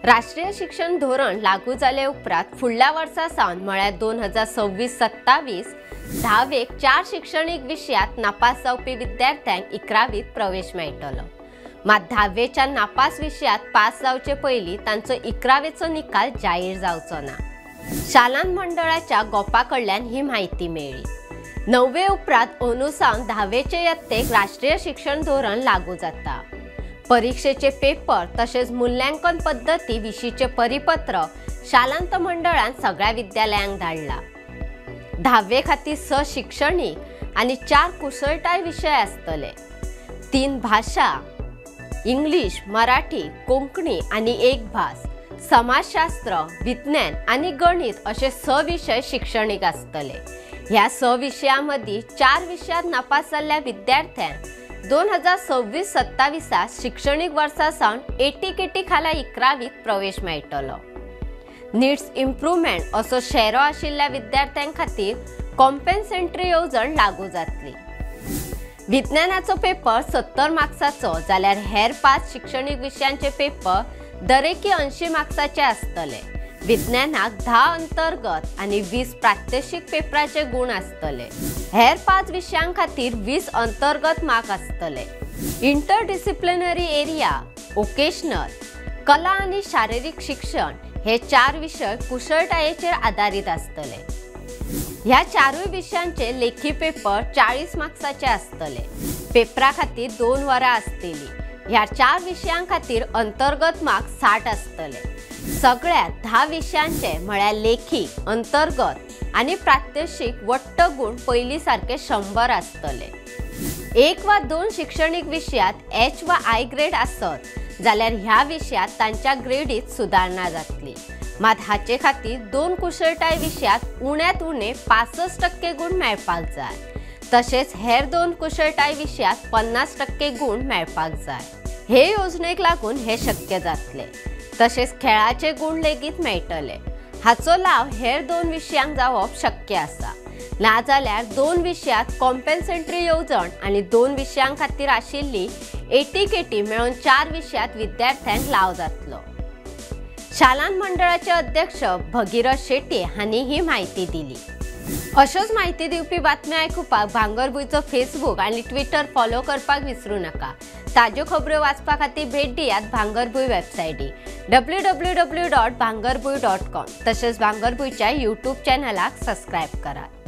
राष्ट्रीय शिक्षण धोरण लागू झाले उपरांत फुडल्या वर्सा सावन म्हळ्यार 2026-27 10वेक 4 शिक्षणीक विशयांत नापास जावपी विद्यार्थ्यांक 11वीत प्रवेश मेळटलो। मात 10वेच्या नापास विशयांत पास जावचे पयलीं तांचो 11वेचो निकाल जाहीर जावचो ना। शालांत मंडळाच्या गोपा कडल्यान ही माहिती मेळ्ळी। 9वे उपरांत अंदू सावन 10वेचे यत्तेक राष्ट्रीय शिक्षण धोरण लागू जाता। परीक्षेचे पेपर तसेच मूल्यांकन पद्धती विशींचे परिपत्र शालांत मंडळान सगळ्या विद्यालयांक धाडला। 10वे खातीर 6 शिक्षणीक आनी 4 कुशळटाय विशय आसतले। 3 भाषा इंग्लिश, मराठी, कोंकणी आनी एक भास, समाजशास्त्र, विज्ञान आनी गणित असे 6 विषय शिक्षणीक आसतले। ह्या 6 विशयांमदी 4 विशयांत नापास जाल्ल्या विद्यार्थ्यांक 2026-27 शिक्षणीक वर्सा सावन 80 खाला 11वीत प्रवेश मेळटलो। नीड्स इम्प्रूव्हमेंट असो शेरो आशिल्ल्या विद्यार्थ्यांक खातीर कॉम्पेन्सेटरी येवजण लागू जातली। विज्ञानाचो पेपर 70 मार्क्साचो जाल्यार हेर 5 शिक्षणीक विशयांचे पेपर दरेकी 80 मार्क्साचे आसतले। विज्ञानाक 10 अंतर्गत आनी 20 प्रात्यक्षिक पेपराचे गुण आसतले। हेर 5 विशयां खातीर 20 अंतर्गत मार्क आसतले। इंटरडिसिप्लिनरी एरिया, वोकेशनल, कला आनी शारीरिक शिक्षण हे 4 विषय कुशळटायेचेर आधारित आसतले। ह्या 4 विशयांचे लेखी पेपर 40 मार्क्साचे आसतले। पेपरा खातीर 2 वरां आसतली। ह्या 4 विशयां खातीर अंतर्गत मार्क 60 आसतले। सगळ्या 10 विशयांचे म्हळ्यार लेखी, अंतर्गत आनी प्रात्यक्षिक वट्ट गुण पयलीं सारखे 100 आसतले। 1 वा 2 शिक्षणीक विशयांत H वा I ग्रेड आसत जाल्यार ह्या विशयांत तांच्या ग्रेडीत सुदारणा जातली। मात हाचे खातीर 2 कुशळटाय विशयांत उण्यांत उणे 65% गुण मेळपाक जाय। तशेंच हेर 2 कुशळटाय विशयांत 50% गुण मेळपाक जाय। हे योजनेक लागून हे शक्य जातले। तसेच खेळाचे गुण लेगीत मेळटले। हाचो लाव हेर 2 विशयांक जावप शक्य आसा। ना जाल्यार 2 विशयांत कॉम्पेन्सेटरी येवजण आनी 2 विशयां खातीर आशिल्ली 80 मेळून 4 विशयांत विद्यार्थ्यांक लाव जातलो। शालांत मंडळाचे अध्यक्ष भगीरथ शेट्ये हांणी ही माहिती दिली। अशोच माहिती दिवपी बातम्यो आयकुपाक भांगरभूंयचो फेसबूक आनी ट्विटर फॉलो करपाक विसरू नका। ताज्यो खबरो वाचपा खातीर भेट दियात भांगरभूंय वेबसायटी www.bhangarbuy.com तसेच भांगरभूंयच्या YouTube चॅनलाक सबस्क्रायब करात।